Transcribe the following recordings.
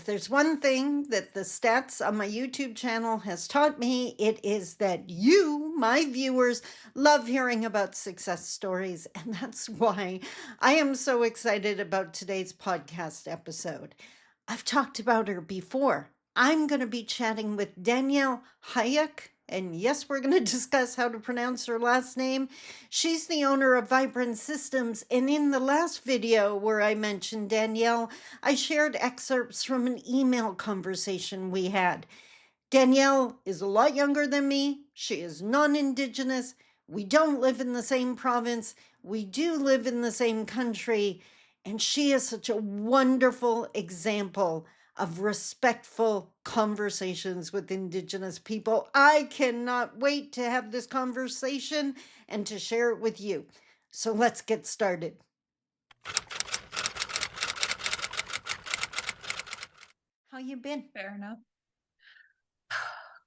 If there's one thing that the stats on my YouTube channel has taught me, it is that you, my viewers, love hearing about success stories. And that's why I am so excited about today's podcast episode. I've talked about her before. I'm going to be chatting with Danielle Hauck. And yes, we're going to discuss how to pronounce her last name. She's the owner of Vibrant Systems. And in the last video where I mentioned Danielle, I shared excerpts from an email conversation we had. Danielle is a lot younger than me. She is non-Indigenous. We don't live in the same province. We do live in the same country. And she is such a wonderful example of respectful conversations with Indigenous people. I cannot wait to have this conversation and to share it with you. So let's get started. How you been? Fair enough.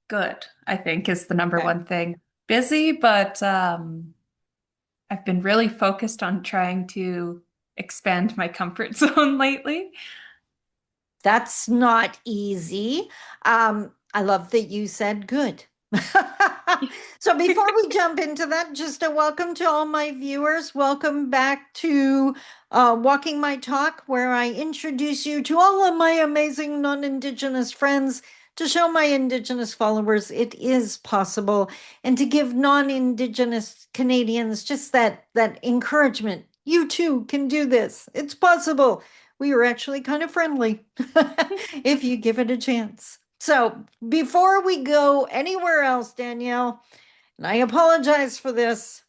Good, I think, is the number Okay. one thing. Busy, but I've been really focused on trying to expand my comfort zone lately. That's not easy. I love that you said good. So before we jump into that, just a welcome to all my viewers. Welcome back to Walking My Talk, where I introduce you to all of my amazing non-Indigenous friends to show my Indigenous followers it is possible and to give non-Indigenous Canadians just that encouragement. You too can do this. It's possible. We are actually kind of friendly if you give it a chance. So before we go anywhere else, Danielle, and I apologize for this,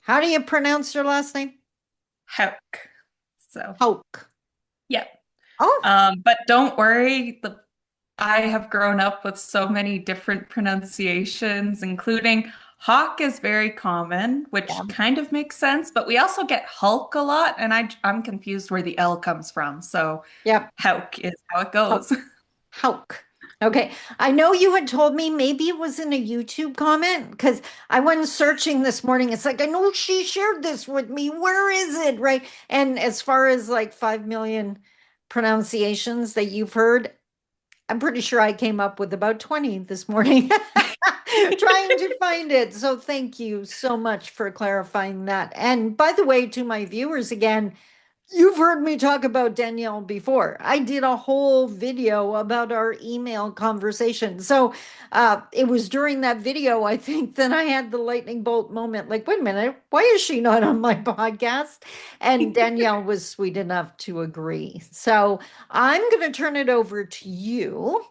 how do you pronounce your last name? Hauk. So, Hoke. yeah. Oh, But don't worry, I have grown up with so many different pronunciations, including hawk is very common, which yeah, kind of makes sense, but we also get Hulk a lot, and I'm confused where the L comes from. So, yep, Hauk is how it Hoke. goes. Hoke. Okay, I know you had told me maybe it was in a YouTube comment because I went searching this morning. It's like, I know she shared this with me. Where is it? Right. And as far as like 5 million pronunciations that you've heard, I'm pretty sure I came up with about 20 this morning trying to find it. So thank you so much for clarifying that. And by the way, to my viewers again, you've heard me talk about Danielle before. I did a whole video about our email conversation. So it was during that video, I think, that I had the lightning bolt moment like, wait a minute, why is she not on my podcast? And Danielle was sweet enough to agree. So I'm going to turn it over to you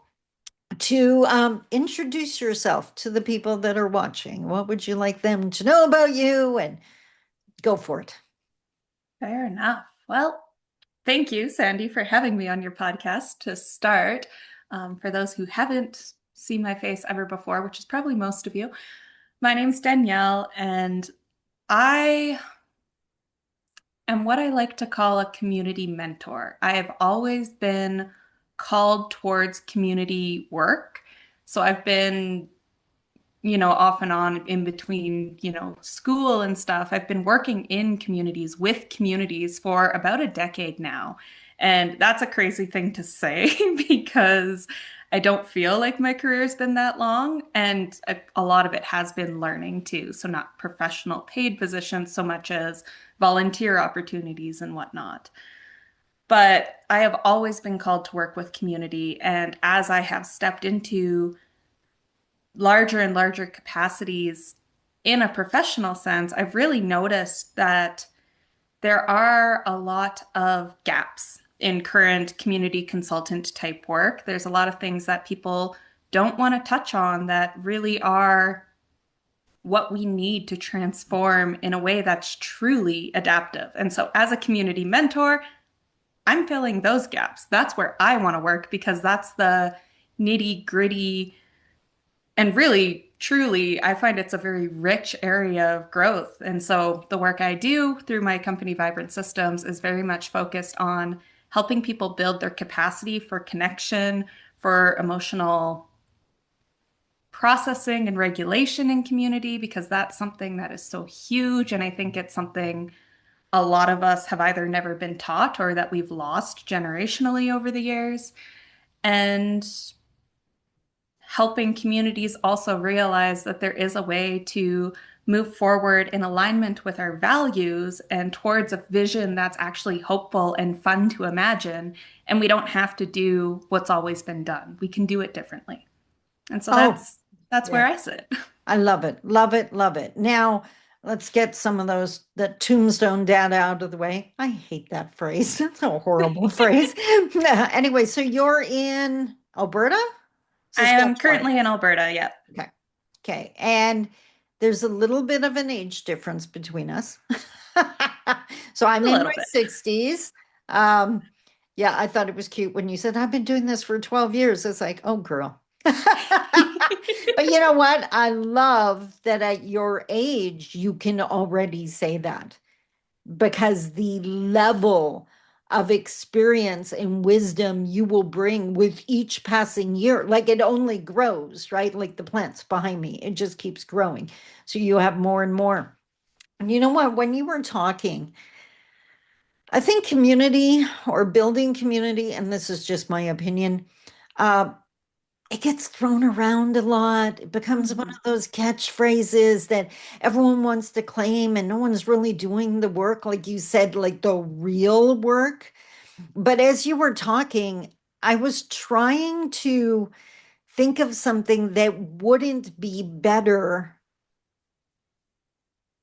to introduce yourself to the people that are watching. What would you like them to know about you? And go for it. Fair enough. Well, thank you, Sandy, for having me on your podcast to start. For those who haven't seen my face ever before, which is probably most of you, my name's Danielle, and I am what I like to call a community mentor. I have always been called towards community work. So I've been off and on in between, school and stuff. I've been working in communities with communities for about a decade now. And that's a crazy thing to say because I don't feel like my career's been that long. And a lot of it has been learning too. So, not professional paid positions so much as volunteer opportunities and whatnot. But I have always been called to work with community. And as I have stepped into larger and larger capacities in a professional sense, I've really noticed that there are a lot of gaps in current community consultant type work. There's a lot of things that people don't want to touch on that really are what we need to transform in a way that's truly adaptive. And so, as a community mentor, I'm filling those gaps. That's where I want to work because that's the nitty gritty and really, truly, I find it's a very rich area of growth. And so the work I do through my company, Vibrant Systems, is very much focused on helping people build their capacity for connection, for emotional processing and regulation in community, because that's something that is so huge. And I think it's something a lot of us have either never been taught or that we've lost generationally over the years. and helping communities also realize that there is a way to move forward in alignment with our values and towards a vision that's actually hopeful and fun to imagine. And we don't have to do what's always been done. We can do it differently. And so Oh, that's where yeah. I sit. I love it. Love it. Love it. Now, let's get some of that tombstone data out of the way. I hate that phrase. It's a horrible phrase. Anyway, so you're in Alberta? I am Saskatchewan. currently in Alberta, yep. Okay. Okay. And there's a little bit of an age difference between us. So I'm A in little my bit. 60s. Um, yeah, I thought it was cute when you said, I've been doing this for 12 years. It's like, oh, girl. But you know what? I love that at your age, you can already say that because the level of experience and wisdom you will bring with each passing year, like it only grows, right? Like the plants behind me, it just keeps growing. So you have more and more. And you know what? When you were talking, I think community or building community, and this is just my opinion, uh, it gets thrown around a lot. It becomes one Mhm. of those catchphrases that everyone wants to claim, and no one's really doing the work, like you said, like the real work. But as you were talking, I was trying to think of something that wouldn't be better,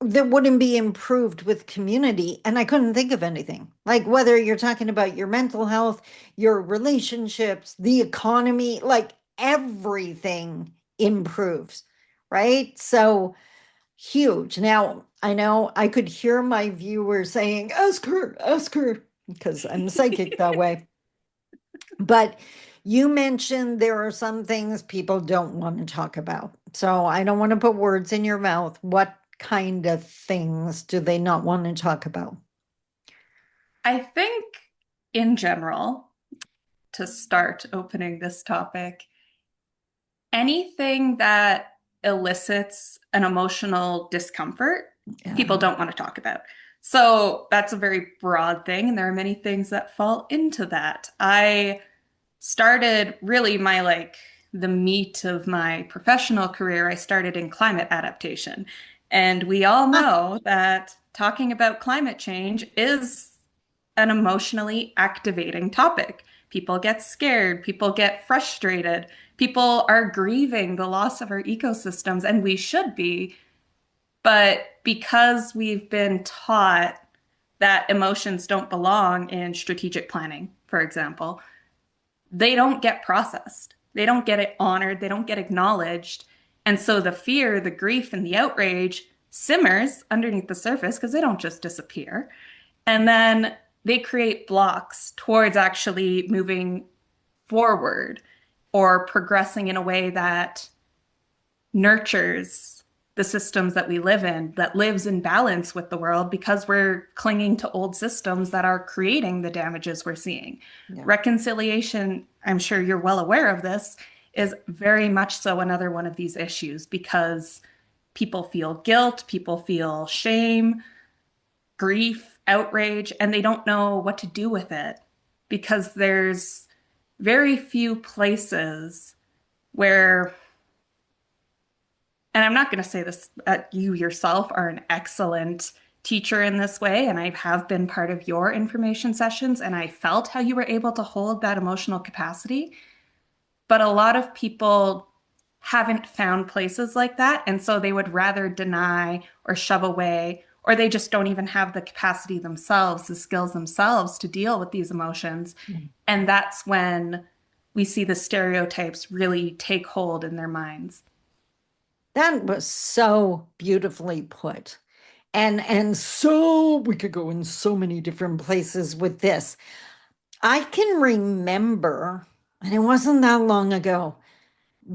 that wouldn't be improved with community. And I couldn't think of anything. Like whether you're talking about your mental health, your relationships, the economy, like everything improves, right? So huge. Now, I know I could hear my viewers saying, ask her, because I'm psychic that way. But you mentioned there are some things people don't want to talk about. So I don't want to put words in your mouth. What kind of things do they not want to talk about? I think in general, to start opening this topic, anything that elicits an emotional discomfort, Yeah. people don't want to talk about. So that's a very broad thing, and there are many things that fall into that. I started really the meat of my professional career, I started in climate adaptation. And we all Ah, know that talking about climate change is an emotionally activating topic. People get scared, people get frustrated, people are grieving the loss of our ecosystems, and we should be. But because we've been taught that emotions don't belong in strategic planning, for example, they don't get processed. They don't get it honored. They don't get acknowledged. And so the fear, the grief, and the outrage simmers underneath the surface because they don't just disappear. And then they create blocks towards actually moving forward or progressing in a way that nurtures the systems that we live in, that lives in balance with the world because we're clinging to old systems that are creating the damages we're seeing. yeah. Reconciliation, I'm sure you're well aware of this, is very much so another one of these issues because people feel guilt, people feel shame, grief, outrage, and they don't know what to do with it because there's very few places where, and I'm not going to say this, you yourself are an excellent teacher in this way, and I have been part of your information sessions, and I felt how you were able to hold that emotional capacity. But a lot of people haven't found places like that, and so they would rather deny or shove away, or they just don't even have the capacity themselves, the skills themselves to deal with these emotions. And that's when we see the stereotypes really take hold in their minds. That was so beautifully put. And so we could go in so many different places with this. I can remember, and it wasn't that long ago,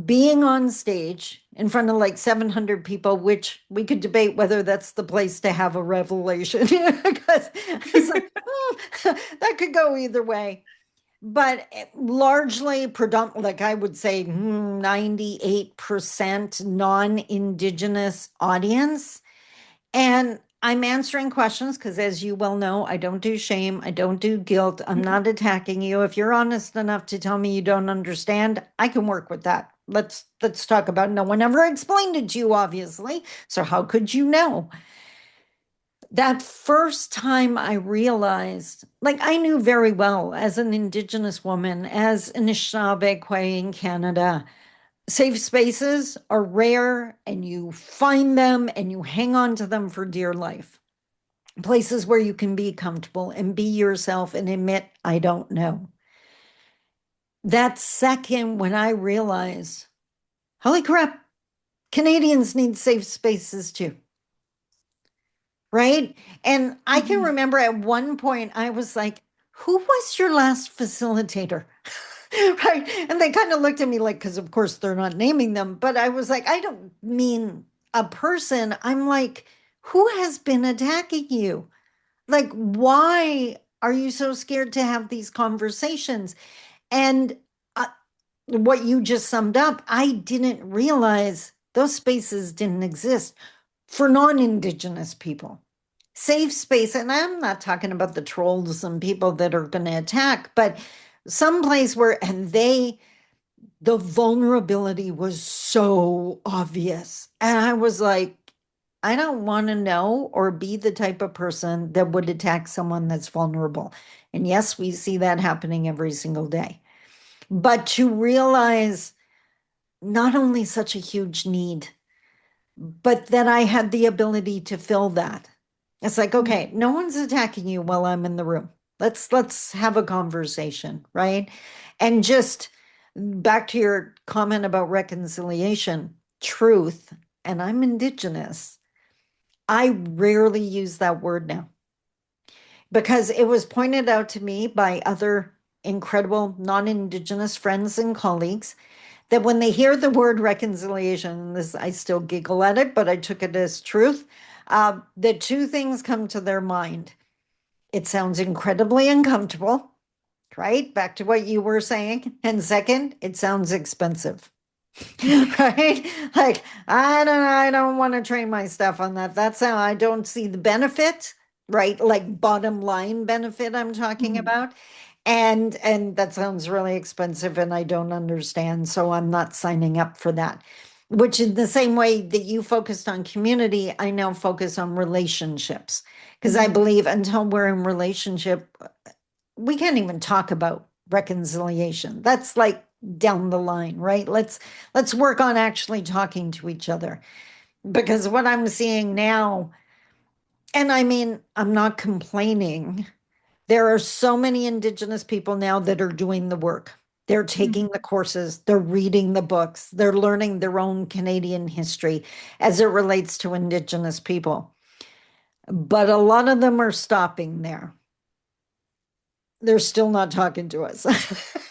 being on stage in front of like 700 people, which we could debate whether that's the place to have a revelation because it's like, that could go either way. But largely, like I would say, 98% non-Indigenous audience. And I'm answering questions because, as you well know, I don't do shame. I don't do guilt. I'm not attacking you. If you're honest enough to tell me you don't understand, I can work with that. Let's talk about. No one ever explained it to you, obviously. So how could you know? That first time I realized, like I knew very well as an Indigenous woman, as an Anishinaabe in Canada, safe spaces are rare and you find them and you hang on to them for dear life. Places where you can be comfortable and be yourself and admit, I don't know. That second, when I realized, holy crap, Canadians need safe spaces too. Right. And I can Mhm. remember at one point, I was like, who was your last facilitator? Right. And they kind of looked at me like, because of course they're not naming them, but I was like, I don't mean a person. I'm like, who has been attacking you? Like, why are you so scared to have these conversations? And uh, what you just summed up, I didn't realize those spaces didn't exist for non-Indigenous people. Safe space, and I'm not talking about the trolls and people that are going to attack, but some place where, and the vulnerability was so obvious. And I was like, I don't want to know or be the type of person that would attack someone that's vulnerable. And yes, we see that happening every single day. But to realize not only such a huge need, but that I had the ability to fill that. It's like, okay, no one's attacking you while I'm in the room. Let's have a conversation, right? And just back to your comment about reconciliation, truth, and I'm Indigenous. I rarely use that word now because it was pointed out to me by other incredible non-Indigenous friends and colleagues that when they hear the word reconciliation, this I still giggle at it, but I took it as truth. That two things come to their mind. It sounds incredibly uncomfortable, right? Back to what you were saying. And second, it sounds expensive. Right? Like, I don't want to train my stuff on that. That's how I don't see the benefit, right? Like bottom line benefit I'm talking Mhm. about. And that sounds really expensive and I don't understand, so I'm not signing up for that. Which in the same way that you focused on community, I now focus on relationships. Because I Mhm. believe until we're in relationship, we can't even talk about reconciliation. That's like down the line, right? Let's work on actually talking to each other. Because what I'm seeing now, and I mean, I'm not complaining. There are so many Indigenous people now that are doing the work. They're taking the Mhm. courses, they're reading the books, they're learning their own Canadian history as it relates to Indigenous people. But a lot of them are stopping there. They're still not talking to us.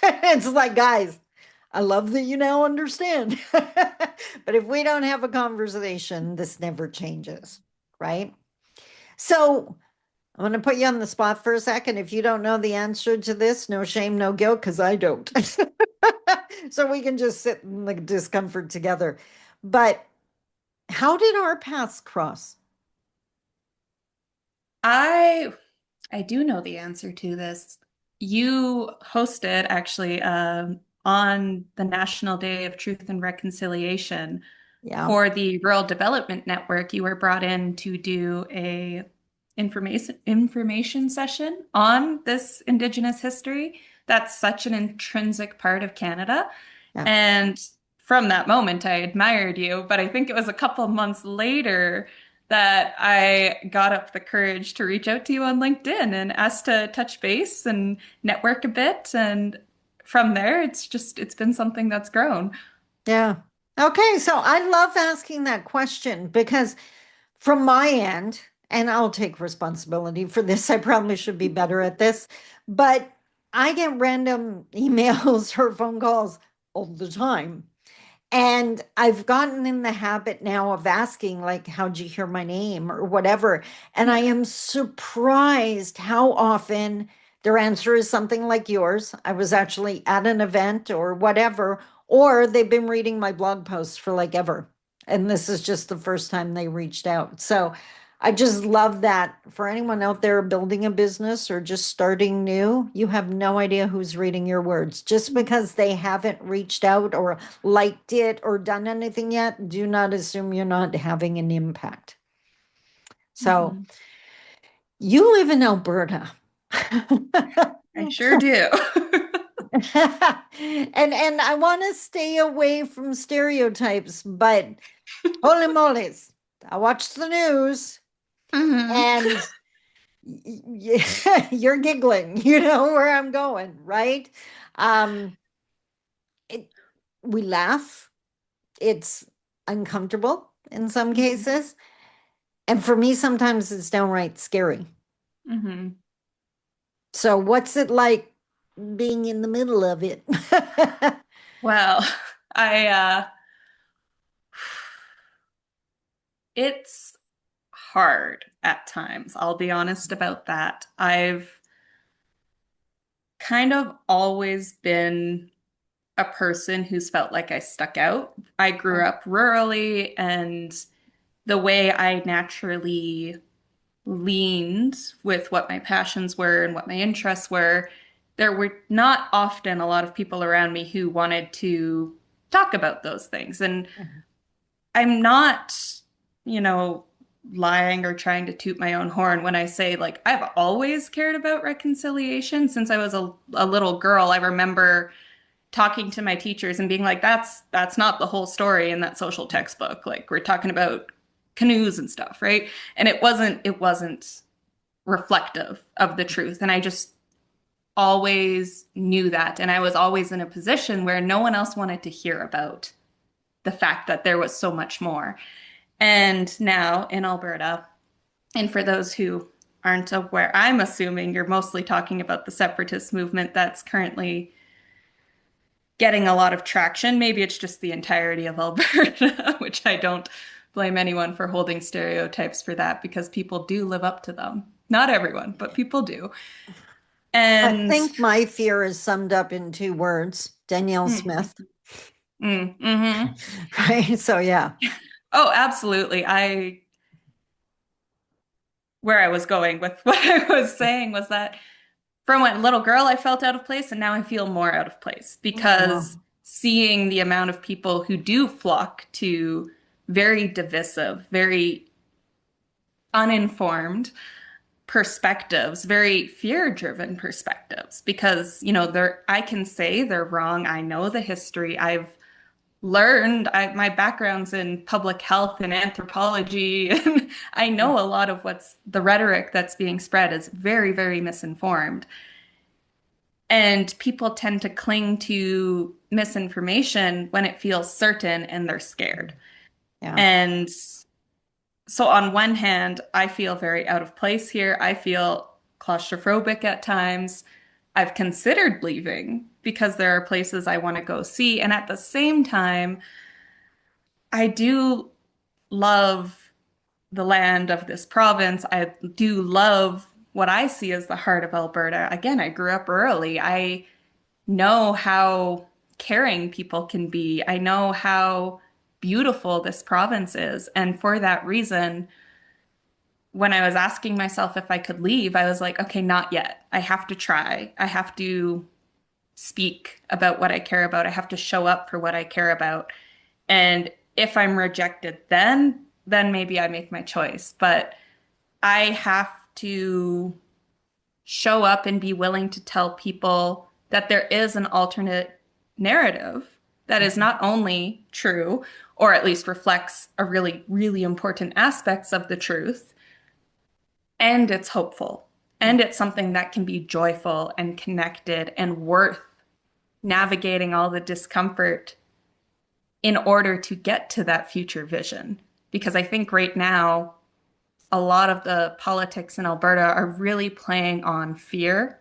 It's like, guys, I love that you now understand. But if we don't have a conversation, this never changes, right? So I'm going to put you on the spot for a second. If you don't know the answer to this, no shame, no guilt, because I don't. So we can just sit in the discomfort together. But how did our paths cross? I I do know the answer to this. You hosted actually on the National Day of Truth and Reconciliation Yeah, for the Rural Development Network. You were brought in to do a information session on this Indigenous history. That's such an intrinsic part of Canada. yeah, And from that moment, I admired you. But I think it was a couple months later that I got up the courage to reach out to you on LinkedIn and ask to touch base and network a bit. And from there, it's been something that's grown. yeah. Okay, so I love asking that question because from my end, and I'll take responsibility for this, I probably should be better at this, but I get random emails or phone calls all the time. And I've gotten in the habit now of asking, like, how'd you hear my name or whatever? And I am surprised how often their answer is something like yours. I was actually at an event or whatever, or they've been reading my blog posts for like ever. And this is just the first time they reached out. So I just love that for anyone out there building a business or just starting new, you have no idea who's reading your words. Just because they haven't reached out or liked it or done anything yet, do not assume you're not having an impact. So Mhm. you live in Alberta. I sure do. And I want to stay away from stereotypes, but holy moly's, I watch the news Mhm. and you're giggling, you know where I'm going, right? Um, it, we laugh. It's uncomfortable in some Mhm. cases. And for me, sometimes it's downright scary. Mhm. So, what's it like being in the middle of it? Well, I it's hard at times. I'll be honest about that. I've kind of always been a person who's felt like I stuck out. I grew up rurally, and the way I naturally leaned with what my passions were and what my interests were, there were not often a lot of people around me who wanted to talk about those things. And I'm not, you know, lying or trying to toot my own horn when I say, like, I've always cared about reconciliation since I was a little girl. I remember talking to my teachers and being like, that's not the whole story in that social textbook. Like, we're talking about canoes and stuff, right? And it wasn't reflective of the truth. And I just always knew that. And I was always in a position where no one else wanted to hear about the fact that there was so much more. And now in Alberta, and for those who aren't aware, I'm assuming you're mostly talking about the separatist movement that's currently getting a lot of traction. Maybe it's just the entirety of Alberta, which I don't blame anyone for holding stereotypes for that because people do live up to them. Not everyone, but people do. I And think my fear is summed up in two words, Danielle mm, Smith. mm-hmm. Right? So, yeah. Oh, absolutely. Where I was going with what I was saying was that from a little girl, I felt out of place, and now I feel more out of place because Wow. seeing the amount of people who do flock to very divisive, very uninformed perspectives, very fear-driven perspectives, because, I can say they're wrong. I know the history. I've learned, my background's in public health and anthropology, and I know a lot of what's the rhetoric that's being spread is very, very misinformed. And people tend to cling to misinformation when it feels certain and they're scared. Yeah. And so, on one hand, I feel very out of place here. I feel claustrophobic at times. I've considered leaving because there are places I want to go see. And at the same time, I do love the land of this province. I do love what I see as the heart of Alberta. Again, I grew up early. I know how caring people can be. I know how beautiful this province is. And for that reason, when I was asking myself if I could leave, I was like, okay, not yet. I have to try. I have to speak about what I care about. I have to show up for what I care about. And if I'm rejected, then maybe I make my choice. But I have to show up and be willing to tell people that there is an alternate narrative that is not only true, or at least reflects a really, really important aspects of the truth, and it's hopeful. And it's something that can be joyful and connected and worth navigating all the discomfort in order to get to that future vision. Because I think right now, a lot of the politics in Alberta are really playing on fear.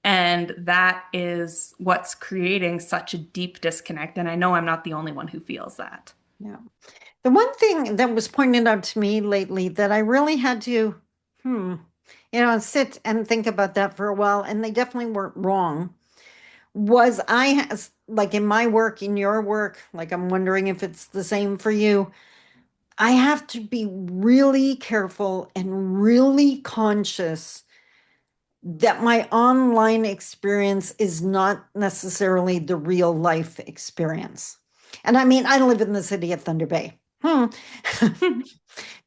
And that is what's creating such a deep disconnect. And I know I'm not the only one who feels that. Yeah. The one thing that was pointed out to me lately that I really had to, hmm, sit and think about that for a while, and they definitely weren't wrong, was like in my work, in your work, like I'm wondering if it's the same for you. I have to be really careful and really conscious that my online experience is not necessarily the real life experience. And I mean, I live in the city of Thunder Bay. You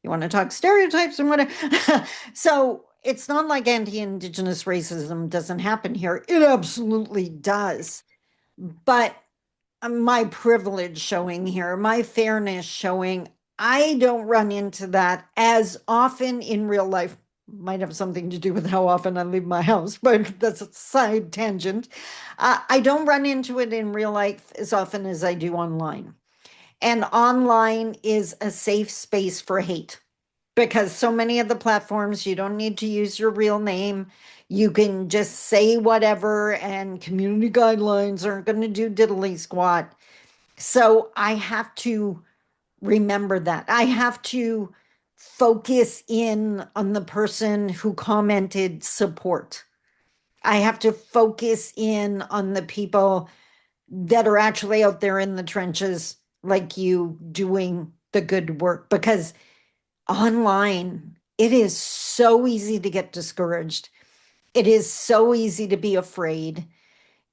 want to talk stereotypes and whatever. So it's not like anti-Indigenous racism doesn't happen here. It absolutely does. But my privilege showing here, my fairness showing, I don't run into that as often in real life. Might have something to do with how often I leave my house, but that's a side tangent. I don't run into it in real life as often as I do online. And online is a safe space for hate because so many of the platforms, you don't need to use your real name. You can just say whatever, and community guidelines aren't going to do diddly squat. So I have to remember that. I have to focus in on the person who commented support. I have to focus in on the people that are actually out there in the trenches, like you, doing the good work. Because online, it is so easy to get discouraged. It is so easy to be afraid.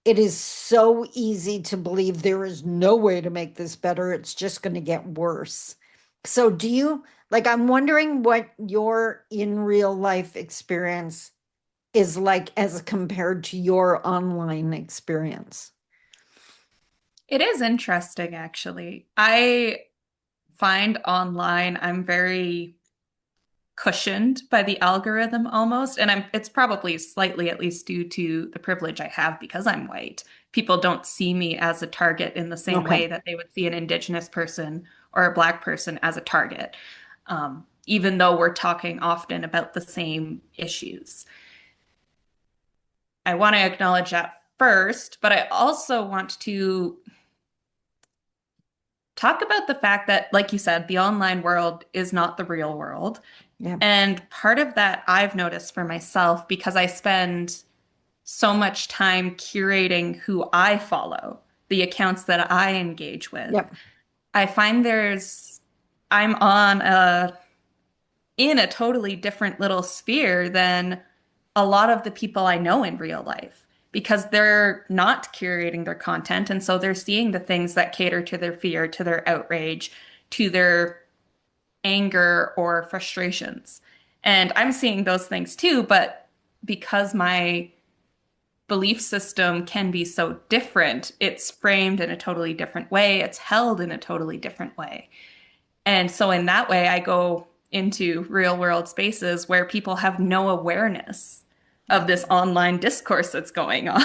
It is so easy to believe there is no way to make this better. It's just going to get worse. So, do you like? I'm wondering what your in real life experience is like as compared to your online experience. It is interesting, actually. I find online I'm very cushioned by the algorithm almost, and it's probably slightly at least due to the privilege I have because I'm white. People don't see me as a target in the same Okay. way that they would see an indigenous person or a black person as a target, even though we're talking often about the same issues. I want to acknowledge that first, but I also want to talk about the fact that, like you said, the online world is not the real world. Yeah. And part of that I've noticed for myself because I spend so much time curating who I follow, the accounts that I engage with. Yep. I find I'm on in a totally different little sphere than a lot of the people I know in real life because they're not curating their content. And so they're seeing the things that cater to their fear, to their outrage, to their anger or frustrations. And I'm seeing those things too, but because my belief system can be so different, it's framed in a totally different way, it's held in a totally different way. And so, in that way, I go into real world spaces where people have no awareness of this online discourse that's going on.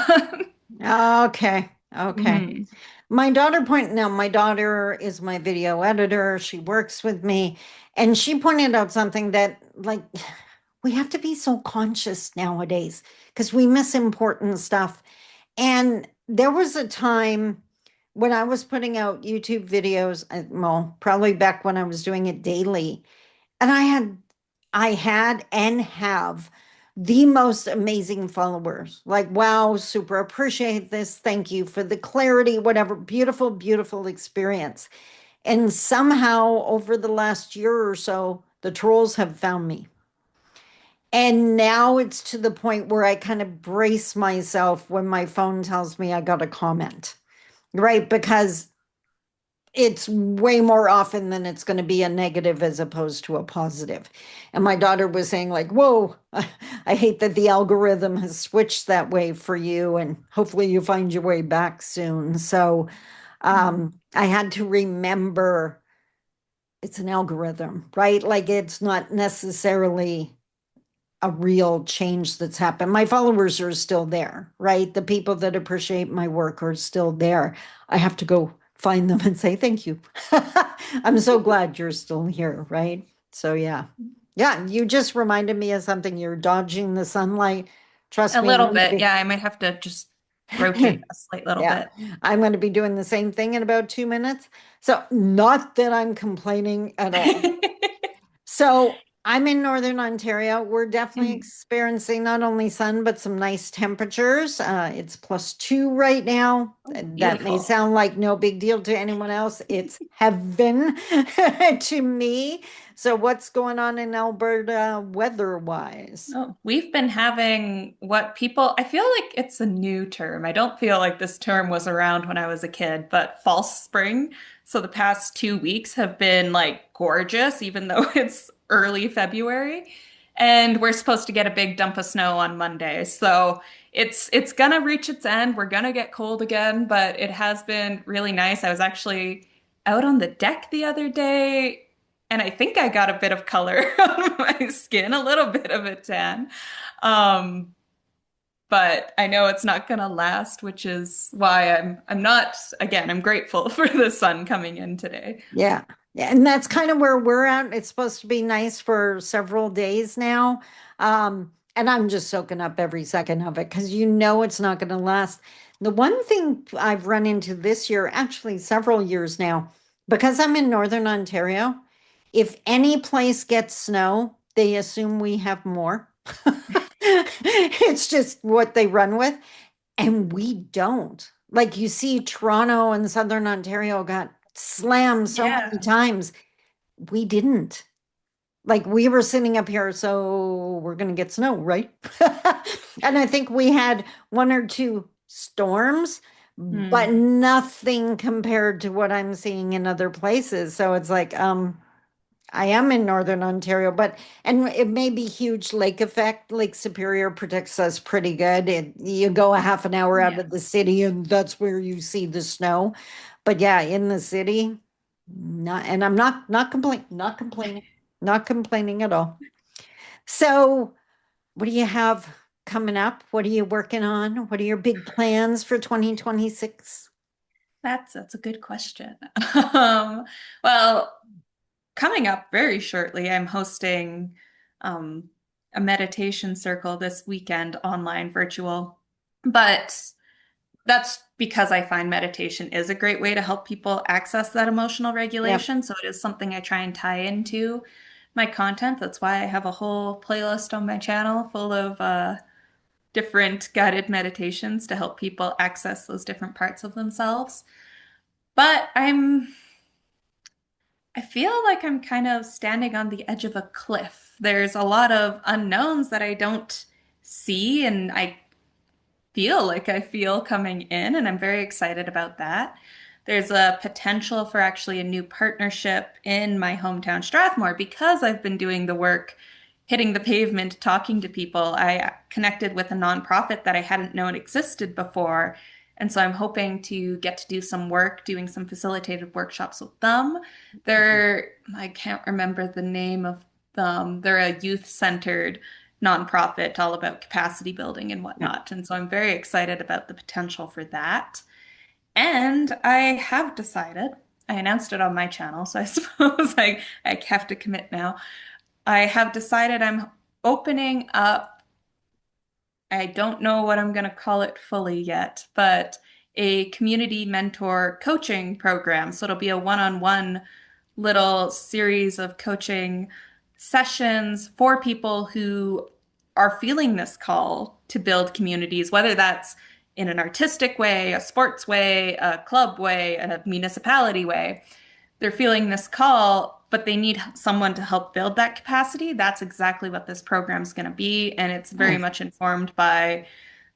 Okay. Okay. Mhm. My daughter is my video editor. She works with me, and she pointed out something that, like, we have to be so conscious nowadays because we miss important stuff. And there was a time when I was putting out YouTube videos, well, probably back when I was doing it daily, and I had and have the most amazing followers. Like, wow, super appreciate this. Thank you for the clarity, whatever. Beautiful, beautiful experience. And somehow over the last year or so, the trolls have found me. And now it's to the point where I kind of brace myself when my phone tells me I got a comment, right? Because it's way more often than it's going to be a negative as opposed to a positive. And my daughter was saying, like, whoa, I hate that the algorithm has switched that way for you, and hopefully you find your way back soon. So I had to remember it's an algorithm, right? Like it's not necessarily a real change that's happened. My followers are still there, right? The people that appreciate my work are still there. I have to go find them and say thank you. I'm so glad you're still here, right? So yeah. Yeah, you just reminded me of something. You're dodging the sunlight. Trust A me, I'm little going to bit. be Yeah, I might have to just rotate a slight little yeah, bit. I'm going to be doing the same thing in about 2 minutes. So not that I'm complaining at all. So I'm in Northern Ontario. We're definitely Mhm. experiencing not only sun, but some nice temperatures. It's +2 right now. Oh, That may beautiful. sound like no big deal to anyone else. It's heaven to me. So, what's going on in Alberta weather-wise? Oh, we've been having what people, I feel like it's a new term. I don't feel like this term was around when I was a kid, but false spring. So the past 2 weeks have been like gorgeous, even though it's early February. And we're supposed to get a big dump of snow on Monday. So it's gonna reach its end. We're gonna get cold again, but it has been really nice. I was actually out on the deck the other day and I think I got a bit of color on my skin, a little bit of a tan. Um, but I know it's not gonna last, which is why I'm not, again, I'm grateful for the sun coming in today. Yeah. Yeah. And that's kind of where we're at. It's supposed to be nice for several days now. And I'm just soaking up every second of it because it's not going to last. The one thing I've run into this year, actually several years now, because I'm in Northern Ontario, if any place gets snow, they assume we have more. It's just what they run with. And we don't. Like you see, Toronto and Southern Ontario got slammed so many Yeah. times. We didn't. Like we were sitting up here, so we're going to get snow, right? And I think we had one or two storms, but Hmm. nothing compared to what I'm seeing in other places. So it's like, I am in Northern Ontario, but and it may be huge lake effect. Lake Superior protects us pretty good. You go a half an hour out Yeah. of the city, and that's where you see the snow. But yeah, in the city, not. And I'm not complaining at all. So, what do you have coming up? What are you working on? What are your big plans for 2026? That's a good question. Um, well, coming up very shortly, I'm hosting um, a meditation circle this weekend, online, virtual. But that's because I find meditation is a great way to help people access that emotional Yep. regulation. So it is something I try and tie into my content. That's why I have a whole playlist on my channel full of different guided meditations to help people access those different parts of themselves. But I feel like I'm kind of standing on the edge of a cliff. There's a lot of unknowns that I don't see, and I feel like I feel coming in, and I'm very excited about that. There's a potential for actually a new partnership in my hometown, Strathmore, because I've been doing the work, hitting the pavement, talking to people. I connected with a nonprofit that I hadn't known existed before. And so I'm hoping to get to do some work, doing some facilitated workshops with them. I can't remember the name of them. They're a youth-centered nonprofit all about capacity building and Yep. whatnot. And so I'm very excited about the potential for that. And I have decided, I announced it on my channel, so I suppose I have to commit now. I have decided I'm opening up, I don't know what I'm going to call it fully yet, but a community mentor coaching program. So it'll be a one-on-one little series of coaching sessions for people who are feeling this call to build communities, whether that's in an artistic way, a sports way, a club way, a municipality way. They're feeling this call, but they need someone to help build that capacity. That's exactly what this program is going to be. And it's very Nice. much informed by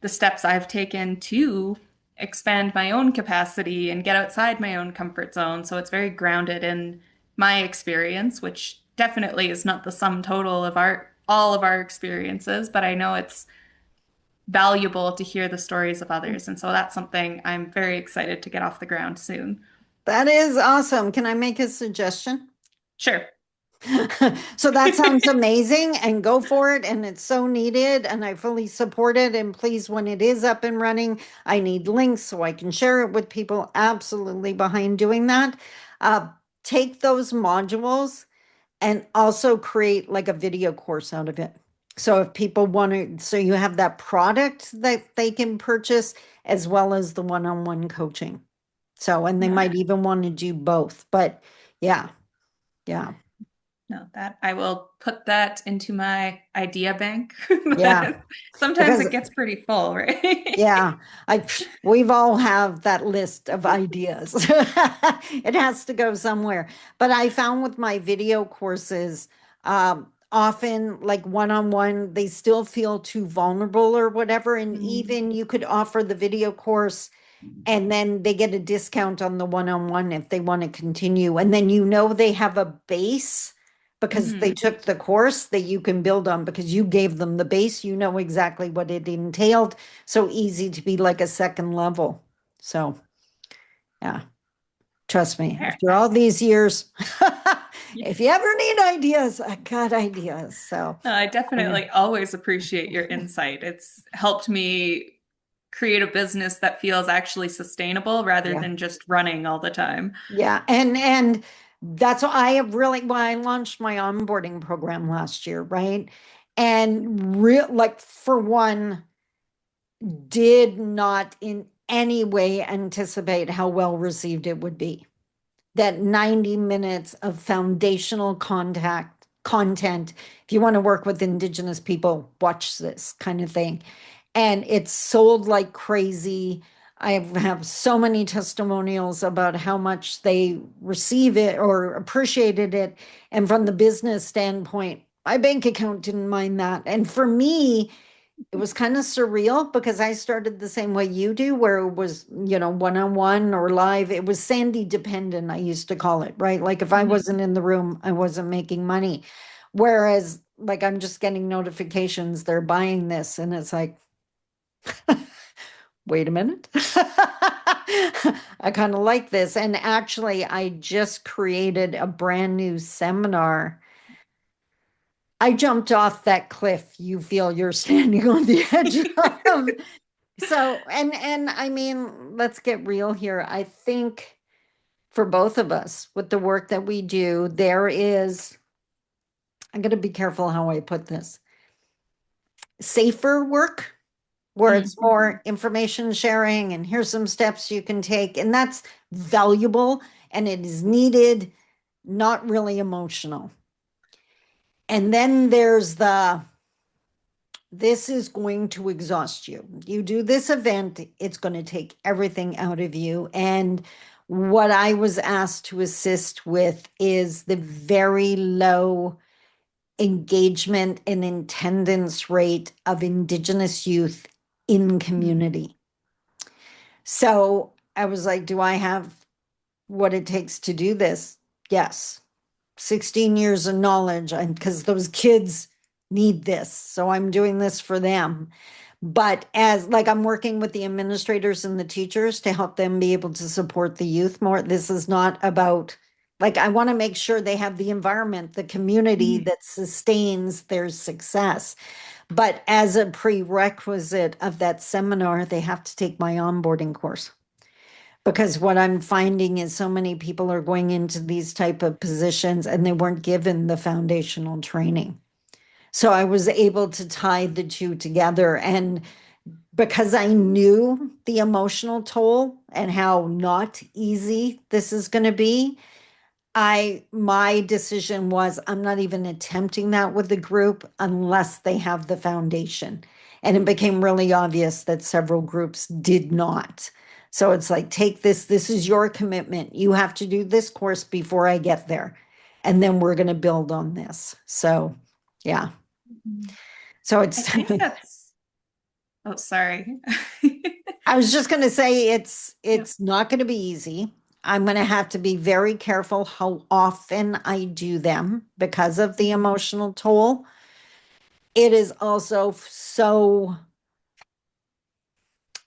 the steps I've taken to expand my own capacity and get outside my own comfort zone. So it's very grounded in my experience, which definitely is not the sum total of all of our experiences, but I know it's valuable to hear the stories of others. And so that's something I'm very excited to get off the ground soon. That is awesome. Can I make a suggestion? Sure. So that sounds amazing and go for it. And it's so needed. And I fully support it. And please, when it is up and running, I need links so I can share it with people. Absolutely behind doing that. Uh, Take those modules and also create like a video course out of it. So if people want to, so you have that product that they can purchase as well as the one-on-one coaching. So, and they Yeah. might even want to do both. But yeah, yeah. No, that I will put that into my idea bank. Yeah, Sometimes because it gets pretty full, right? yeah, we've all have that list of ideas. It has to go somewhere. But I found with my video courses, often like one-on-one, they still feel too vulnerable or whatever. And Mm, even you could offer the video course and then they get a discount on the one-on-one if they want to continue. And then they have a base because they mhm. took the course that you can build on because you gave them the base. You know exactly what it entailed. So easy to be like a second level. So, yeah, trust me, Fair. after all these years, if you ever need ideas, I got ideas. So, No, I yeah. definitely always appreciate your insight. It's helped me create a business that feels actually sustainable rather Yeah. than just running all the time. Yeah, and that's what I have really when I launched my onboarding program last year, right? And real like for one, did not in any way anticipate how well received it would be. That 90 minutes of foundational content. If you want to work with Indigenous people, watch this kind of thing. And it's sold like crazy. I have so many testimonials about how much they receive it or appreciated it. And from the business standpoint, my bank account didn't mind that. And for me, it was kind of surreal because I started the same way you do, where it was, one-on-one or live. It was Sandy dependent, I used to call it, right? Like if I Mhm. wasn't in the room, I wasn't making money. Whereas, like, I'm just getting notifications they're buying this, and it's like, wait a minute. I kind of like this. And actually, I just created a brand new seminar. I jumped off that cliff you feel you're standing on the edge of. So, and I mean, let's get real here. I think for both of us, with the work that we do, there is, I'm going to be careful how I put this, safer work where it's Mm. more information sharing and here's some steps you can take. And that's valuable and it is needed, not really emotional. And then there's this is going to exhaust you. You do this event, it's going to take everything out of you. And what I was asked to assist with is the very low engagement and attendance rate of Indigenous youth in Mm. community. So I was like, do I have what it takes to do this? Yes. 16 years of knowledge, and because those kids need this. So I'm doing this for them. But as like I'm working with the administrators and the teachers to help them be able to support the youth more. This is not about like I want to make sure they have the environment, the community Mhm. that sustains their success. But as a prerequisite of that seminar, they have to take my onboarding course because what I'm finding is so many people are going into these type of positions and they weren't given the foundational training. So I was able to tie the two together. And because I knew the emotional toll and how not easy this is going to be, my decision was I'm not even attempting that with the group unless they have the foundation. And it became really obvious that several groups did not. So it's like, take this is your commitment. You have to do this course before I get there. And then we're going to build on this. So, yeah. Mhm. So I it's, think that's, oh, sorry. I was just going to say Yep. it's not going to be easy. I'm going to have to be very careful how often I do them because of the Mhm. emotional toll. It is also so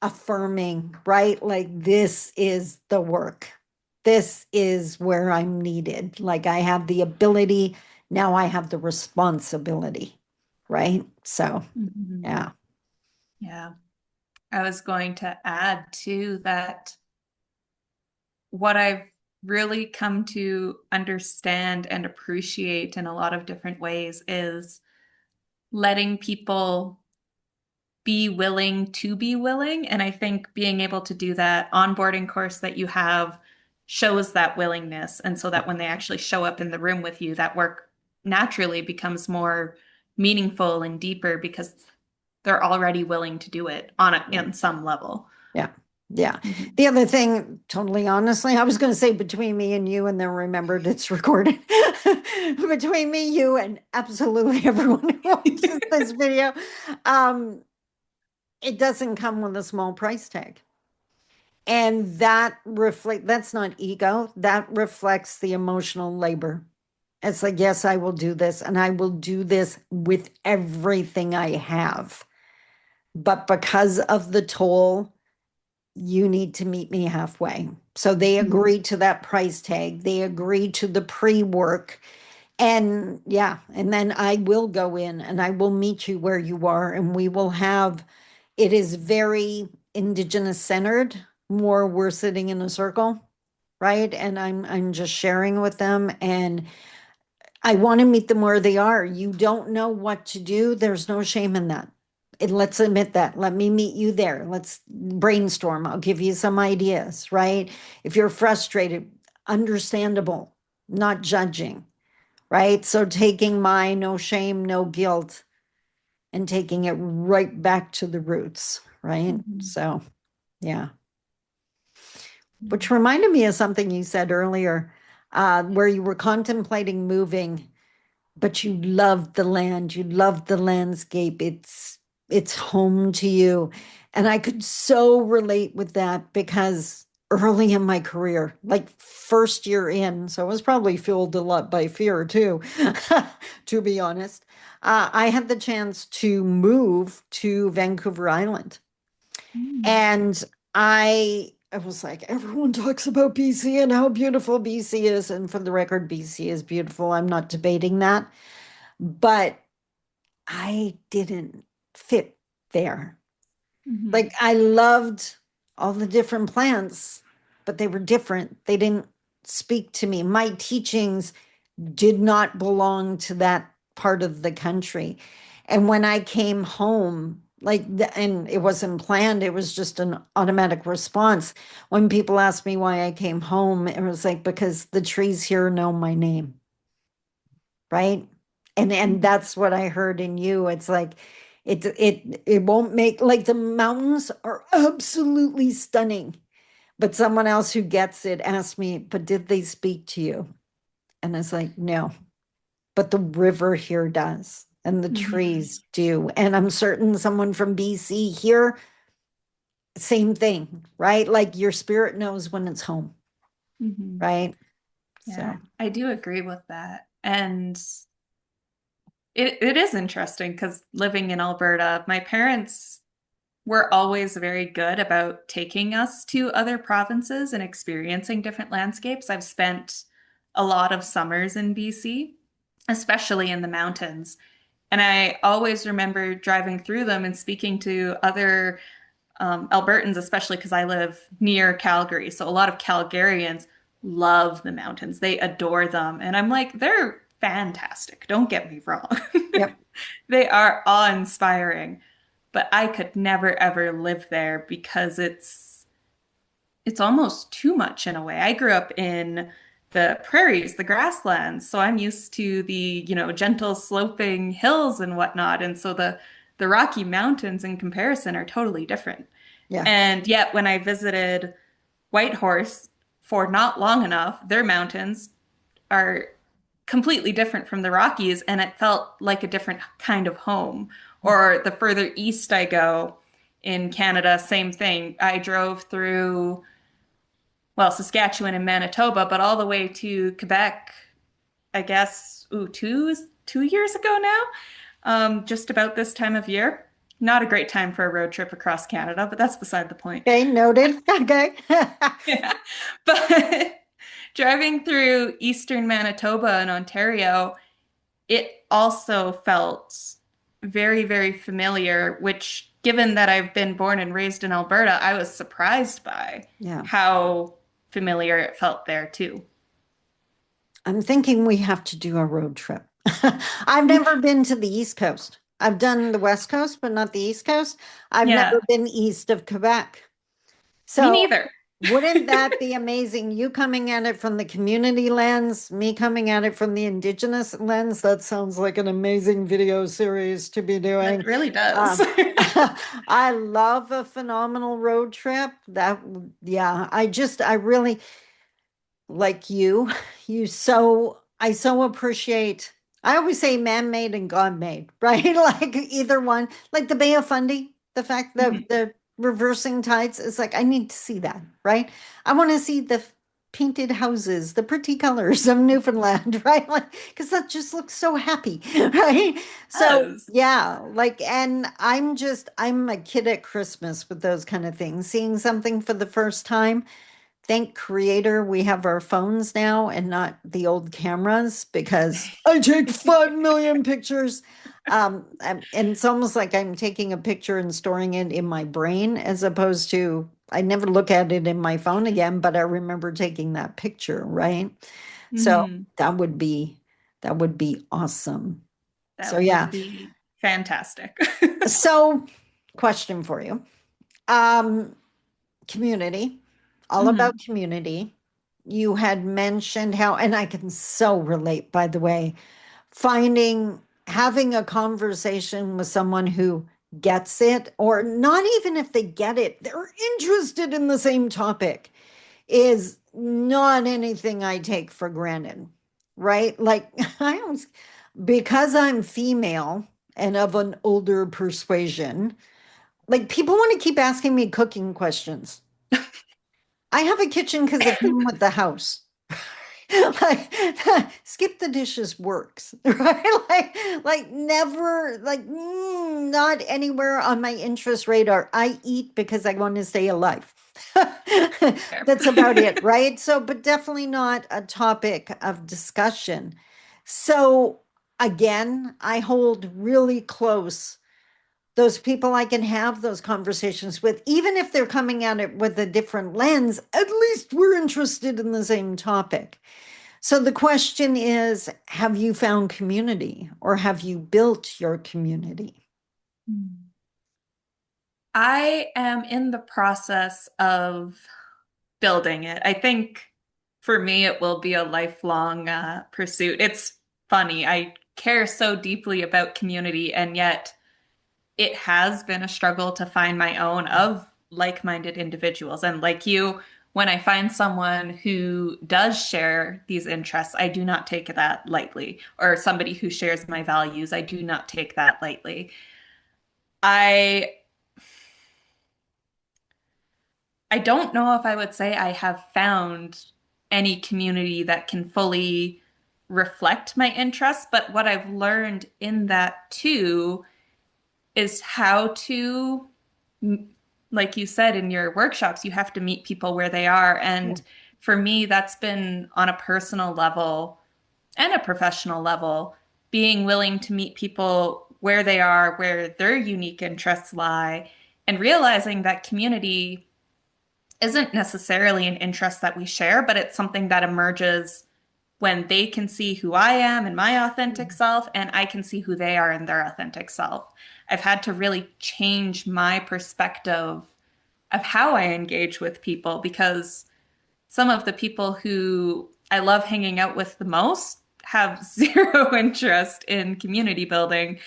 affirming, right? Like this is the work. This is where I'm needed. Like I have the ability, now I have the responsibility, right? So, Mhm. yeah. Yeah. I was going to add to that what I've really come to understand and appreciate in a lot of different ways is letting people be willing to be willing. And I think being able to do that onboarding course that you have shows that willingness. And so that when they actually show up in the room with you, that work naturally becomes more meaningful and deeper because they're already willing to do it on some level. Yeah. Yeah. Mhm. The other thing, totally honestly, I was going to say between me and you, and then remembered it's recorded. Between me, you, and absolutely everyone who watches this video, um, it doesn't come with a small price tag. And that's not ego, that reflects the emotional labor. It's like, yes, I will do this, and I will do this with everything I have. But because of the toll, you need to meet me halfway. So they Mhm. agreed to that price tag. They agreed to the pre-work. And yeah, and then I will go in and I will meet you where you are, and we will have, it is very Indigenous centered, more we're sitting in a circle, right? And I'm just sharing with them, and I want to meet them where they are. You don't know what to do. There's no shame in that. Let's admit that. Let me meet you there. Let's brainstorm. I'll give you some ideas, right? If you're frustrated, understandable, not judging, right? So taking my no shame, no guilt, and taking it right back to the roots, right? Mhm. So, yeah. Which Mhm. reminded me of something you said earlier, where you were contemplating moving, but you love the land, you love the landscape, it's home to you. And I could so relate with that because early in my career, like first year in, so I was probably fueled a lot by fear too, to be honest. I had the chance to move to Vancouver Island, Mhm. and I was like, everyone talks about BC and how beautiful BC is. And for the record, BC is beautiful. I'm not debating that. But I didn't fit there. Like, Mhm. I loved all the different plants, but they were different. They didn't speak to me. My teachings did not belong to that part of the country. And when I came home, and it wasn't planned, it was just an automatic response. When people asked me why I came home, it was like, because the trees here know my name, right? And Mhm. that's what I heard in you. It's like it won't make, like, the mountains are absolutely stunning. But someone else who gets it asked me, but did they speak to you? And it's like, no, but the river here does, and the Mhm. trees do. And I'm certain someone from BC here, same thing, right? Like your spirit knows when it's home, Mhm. right? Yeah, So, I do agree with that. And it is interesting because living in Alberta, my parents were always very good about taking us to other provinces and experiencing different landscapes. I've spent a lot of summers in BC, especially in the mountains. And I always remember driving through them and speaking to other Albertans, especially because I live near Calgary. So a lot of Calgarians love the mountains, they adore them. And I'm like, they're fantastic. Don't get me wrong. yep. They are awe-inspiring, but I could never ever live there because it's almost too much in a way. I grew up in the prairies, the grasslands, so I'm used to the, gentle sloping hills and whatnot. And so the Rocky Mountains in comparison are totally different. Yeah. And yet when I visited Whitehorse for not long enough, their mountains are completely different from the Rockies, and it felt like a different kind of home. Or the further east I go in Canada, same thing. I drove through, well, Saskatchewan and Manitoba, but all the way to Quebec, I guess, 2 years ago now, just about this time of year. Not a great time for a road trip across Canada, but that's beside the point. Okay, noted. Okay. Yeah. But driving through eastern Manitoba and Ontario, it also felt very, very familiar, which, given that I've been born and raised in Alberta, I was surprised by Yeah. how familiar it felt there too. I'm thinking we have to do a road trip. I've never been to the East Coast. I've done the West Coast, but not the East Coast. I've Yeah, never been east of Quebec. me So neither. Wouldn't that be amazing? You coming at it from the community lens, me coming at it from the indigenous lens. That sounds like an amazing video series to be That doing. really does. Um, I love a phenomenal road trip. Yeah, I really, like I so appreciate, I always say man-made and God-made, right? Like either one, like the Bay of Fundy, the fact that Mhm. the reversing tides is like, I need to see that, right? I want to see the painted houses, the pretty colors of Newfoundland, right? Like, because that just looks so happy, right? So Does. yeah, like, and I'm a kid at Christmas with those kind of things, seeing something for the first time. Thank creator we have our phones now and not the old cameras, because I take 5 million pictures. And it's almost like I'm taking a picture and storing it in my brain, as opposed to I never look at it in my phone again, but I remember taking that picture, right? So Mhm. that would be awesome. So That yeah. would be fantastic. So question for you. Um Community, all about Mhm. community. You had mentioned how, and I can so relate, by the way, having a conversation with someone who gets it, or not even if they get it, they're interested in the same topic, is not anything I take for granted, right? Like, I don't, because I'm female and of an older persuasion, like people want to keep asking me cooking questions. I have a kitchen because it came with the house. Like skip the dishes works, right? Like never, not anywhere on my interest radar. I eat because I want to stay alive. Fair. That's about it, right? So, but definitely not a topic of discussion. So again, I hold really close those people I can have those conversations with, even if they're coming at it with a different lens, at least we're interested in the same topic. So the question is, have you found community, or have you built your community? I am in the process of building it. I think for me, it will be a lifelong pursuit. It's funny. I care so deeply about community, and yet it has been a struggle to find my own of like-minded individuals. And like you, when I find someone who does share these interests, I do not take that lightly. Or somebody who shares my values, I do not take that lightly. I I don't know if I would say I have found any community that can fully reflect my interests, but what I've learned in that too is how to, like you said in your workshops, you have to meet people where they are. Yeah. And for me, that's been on a personal level and a professional level, being willing to meet people where they are, where their unique interests lie, and realizing that community isn't necessarily an interest that we share, but it's something that emerges when they can see who I am in my authentic self, and I can see who they are in their authentic self. I've had to really change my perspective of how I engage with people, because some of the people who I love hanging out with the most have zero interest in community building,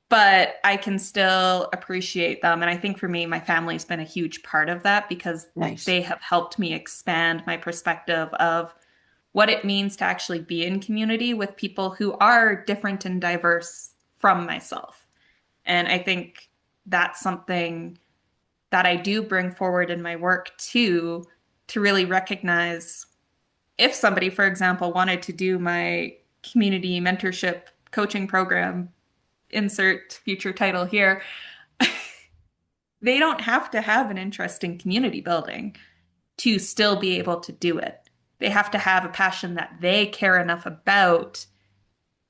but I can still appreciate them. And I think for me, my family's been a huge part of that, because Nice. they have helped me expand my perspective of what it means to actually be in community with people who are different and diverse from myself. And I think that's something that I do bring forward in my work too, to really recognize if somebody, for example, wanted to do my community mentorship coaching program, insert future title here, they don't have to have an interest in community building to still be able to do it. They have to have a passion that they care enough about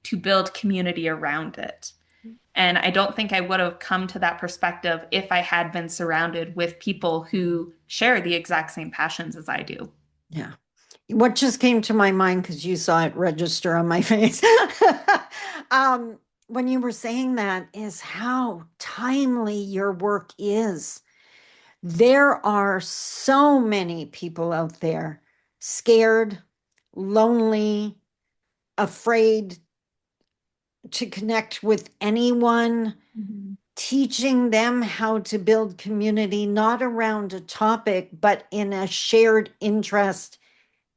to build community around it. And I don't think I would have come to that perspective if I had been surrounded with people who share the exact same passions as I do. Yeah. What just came to my mind, because you saw it register on my face, um, when you were saying that, is how timely your work is. There are so many people out there scared, lonely, afraid to connect with anyone, Mhm. teaching them how to build community, not around a topic, but in a shared interest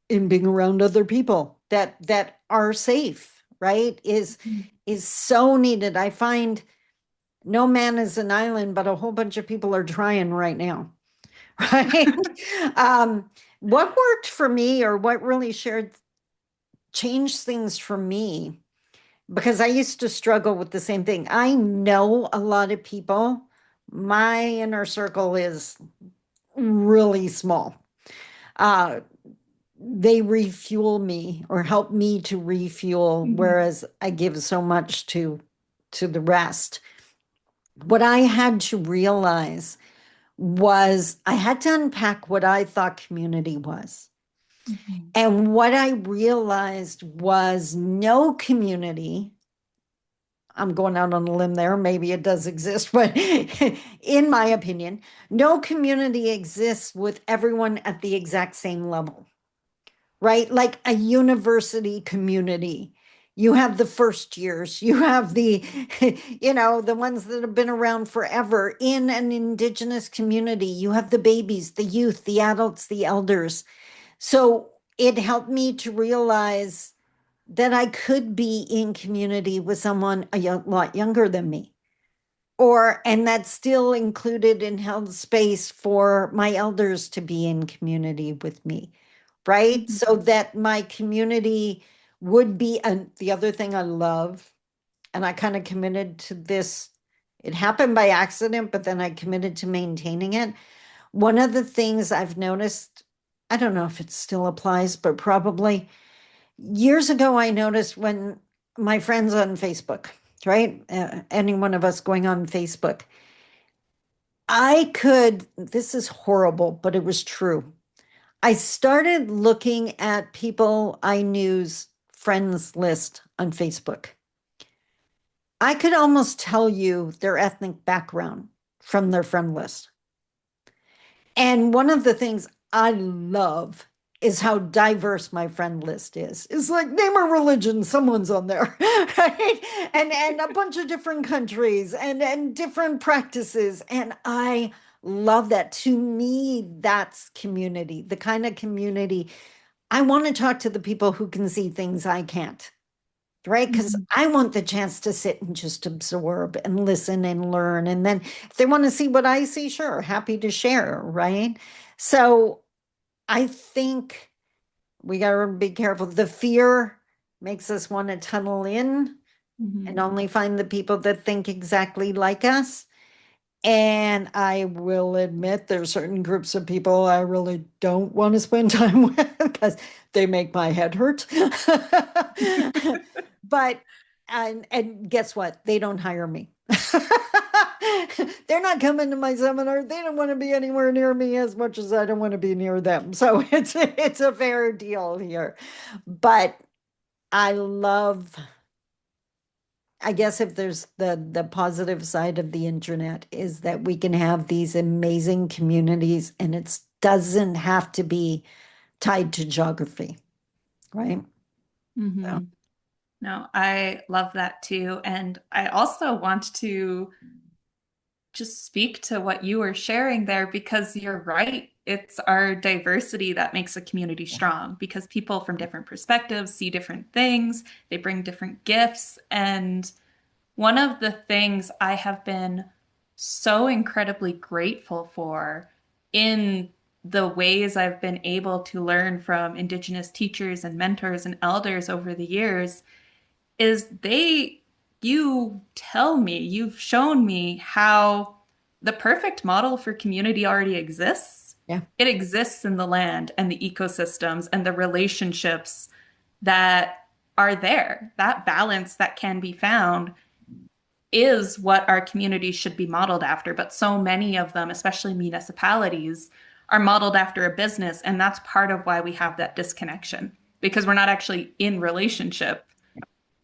in being around other people that are safe, right? Is so needed. I find no man is an island, but a whole bunch of people are trying right now, right? um, what worked for me, or what really shared changed things for me, because I used to struggle with the same thing. I know a lot of people. My inner circle is really small. Uh, they refuel me or help me to refuel, Mhm. whereas I give so much to the rest. What I had to realize was I had to unpack what I thought community was. Mhm. And what I realized was no community, I'm going out on a limb there, maybe it does exist, but in my opinion, no community exists with everyone at the exact same level, right? Like a university community. You have the first years, you have the, the ones that have been around forever. In an indigenous community, you have the babies, the youth, the adults, the elders. So it helped me to realize that I could be in community with someone lot younger than me, and that's still included and held space for my elders to be in community with me, right? So Mhm. that my community would be. And the other thing I love, and I kind of committed to this, it happened by accident, but then I committed to maintaining it. One of the things I've noticed, I don't know if it still applies, but probably years ago, I noticed when my friends on Facebook, right? Any one of us going on Facebook, this is horrible, but it was true. I started looking at people I knew's friends list on Facebook. I could almost tell you their ethnic background from their friend list. And one of the things I love is how diverse my friend list is. It's like name a religion, someone's on there, right? And a bunch of different countries and different practices. And I love that. To me, that's community, the kind of community. I want to talk to the people who can see things I can't, right? Because Mhm. I want the chance to sit and just absorb and listen and learn. And then if they want to see what I see, sure, happy to share, right? So I think we got to be careful. The fear makes us want to tunnel in and Mhm. only find the people that think exactly like us. And I will admit there's certain groups of people I really don't want to spend time with because they make my head hurt. But and guess what? They don't hire me. They're not coming to my seminar. They don't want to be anywhere near me as much as I don't want to be near them. So it's a fair deal here. But I love, I guess if there's the positive side of the internet is that we can have these amazing communities, and it doesn't have to be tied to geography, right? So, Mhm. No, I love that too. And I also want to just speak to what you were sharing there because you're right. It's our diversity that makes a community strong because people from different perspectives see different things, they bring different gifts. And one of the things I have been so incredibly grateful for in the ways I've been able to learn from Indigenous teachers and mentors and elders over the years is you tell me, you've shown me how the perfect model for community already exists. yeah. It exists in the land and the ecosystems and the relationships that are there. That balance that can be found is what our communities should be modeled after. But so many of them, especially municipalities, are modeled after a business. And that's part of why we have that disconnection because we're not actually in relationship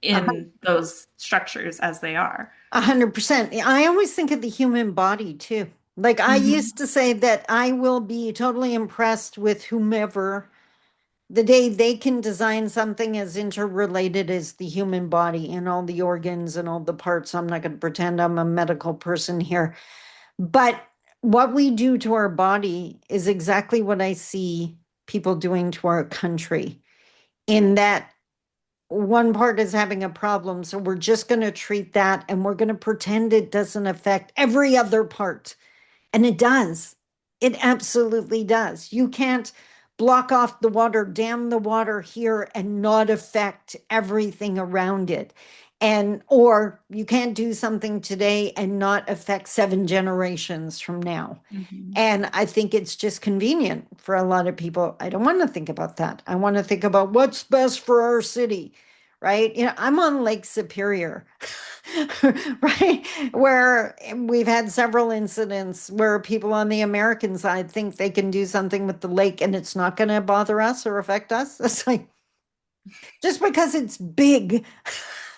A in those structures as they are. 100%. I always think of the human body too, Like I Hmm. used to say that I will be totally impressed with whomever the day they can design something as interrelated as the human body and all the organs and all the parts. I'm not going to pretend I'm a medical person here, but what we do to our body is exactly what I see people doing to our country. In that one part is having a problem, so we're just going to treat that and we're going to pretend it doesn't affect every other part. And it does. It absolutely does. You can't block off the water, dam the water here, and not affect everything around it. And, or you can't do something today and not affect 7 generations from now. Hmm. And I think it's just convenient for a lot of people. I don't want to think about that. I want to think about what's best for our city, right? I'm on Lake Superior, right? Where we've had several incidents where people on the American side think they can do something with the lake and it's not going to bother us or affect us. It's like, just because it's big,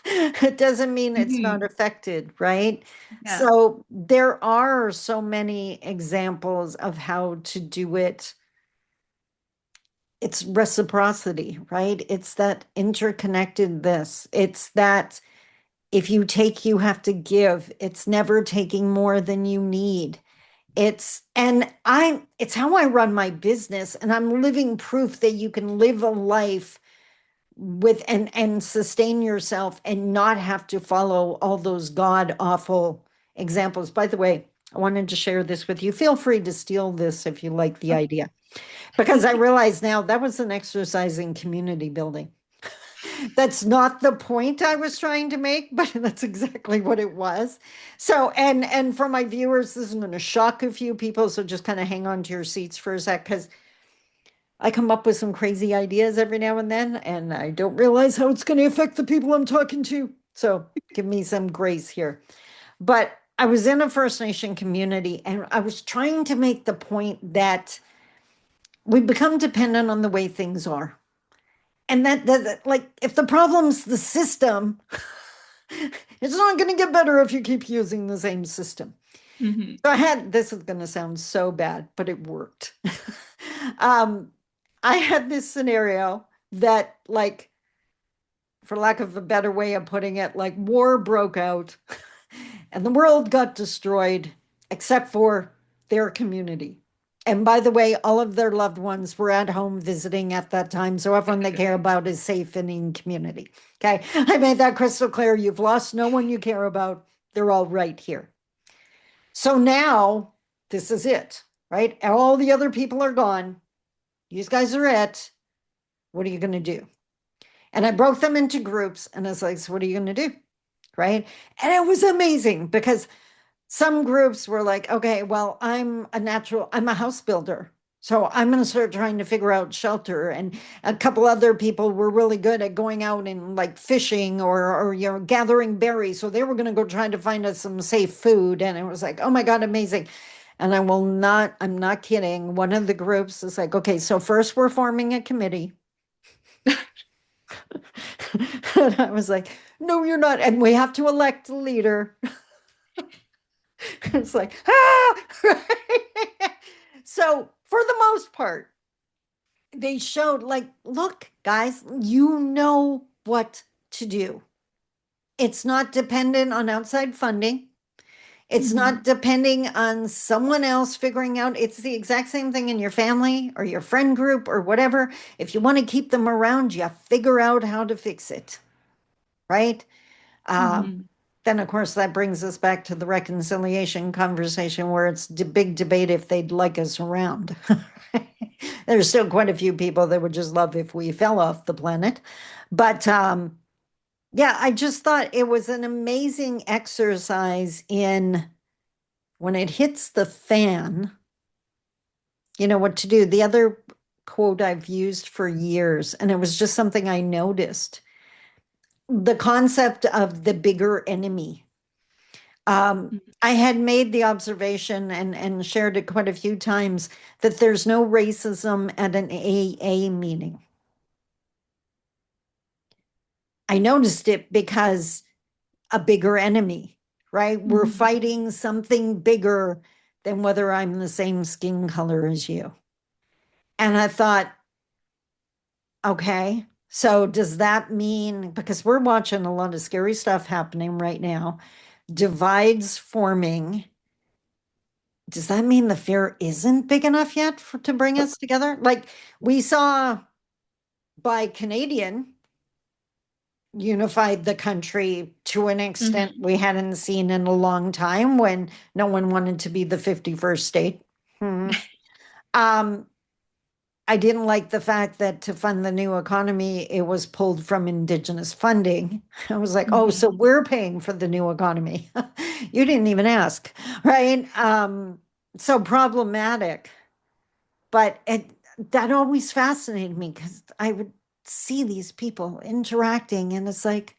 it doesn't mean it's not Hmm. affected, right? Yeah. So there are so many examples of how to do it. It's reciprocity, right? It's that interconnected this. It's that if you take, you have to give. It's never taking more than you need. It's how I run my business, and I'm living proof that you can live a life with and sustain yourself and not have to follow all those god awful examples. By the way, I wanted to share this with you. Feel free to steal this if you like the idea, because I realize now that was an exercise in community building. That's not the point I was trying to make, but that's exactly what it was. So, and for my viewers, this is going to shock a few people, so just kind of hang on to your seats for a sec, because I come up with some crazy ideas every now and I don't realize how it's going to affect the people I'm talking to. So give me some grace here. But I was in a First Nation community and I was trying to make the point that we become dependent on the way things are. And like, if the problem's the system, it's not going to get better if you keep using the same system. Hmm. So I had, this is going to sound so bad, but it worked. um, I had this scenario that, like, for lack of a better way of putting it, like war broke out and the world got destroyed except for their community. And by the way, all of their loved ones were at home visiting at that time. So everyone they care about is safe and in community. Okay. I made that crystal clear. You've lost no one you care about. They're all right here. So now this is it, right? All the other people are gone. These guys are it. What are you going to do? And I broke them into groups and I was like, so what are you going to do? Right. And it was amazing because some groups were like, okay, well, I'm a house builder. So I'm going to start trying to figure out shelter. And a couple other people were really good at going out and like fishing or gathering berries. So they were going to go try to find us some safe food. And it was like, oh my God, amazing. And I'm not kidding. One of the groups is like, okay, so first we're forming a committee. And I was like, no, you're not. And we have to elect a leader. It's like, ah! So, for the most part, they showed, like, look, guys, you know what to do. It's not dependent on outside funding. It's Hmm. not depending on someone else figuring out. It's the exact same thing in your family or your friend group or whatever. If you want to keep them around, you figure out how to fix it, right? Um, Hmm. then, of course, that brings us back to the reconciliation conversation where it's a big debate if they'd like us around. There's still quite a few people that would just love if we fell off the planet. But yeah, I just thought it was an amazing exercise in when it hits the fan, you know what to do. The other quote I've used for years, and it was just something I noticed, the concept of the bigger enemy. I had made the observation and shared it quite a few times that there's no racism at an AA meeting. I noticed it because a bigger enemy, right? We're Hmm. fighting something bigger than whether I'm the same skin color as you. And I thought, okay, so does that mean, because we're watching a lot of scary stuff happening right now, divides forming, does that mean the fear isn't big enough yet to bring us together? Like we saw by Canadian unified the country to an extent Hmm. we hadn't seen in a long time when no one wanted to be the 51st state. Hmm. Um, I didn't like the fact that to fund the new economy, it was pulled from Indigenous funding. I was like, oh, so Hmm. we're paying for the new economy. You didn't even ask, right? So problematic. But that always fascinated me because I would see these people interacting, and it's like,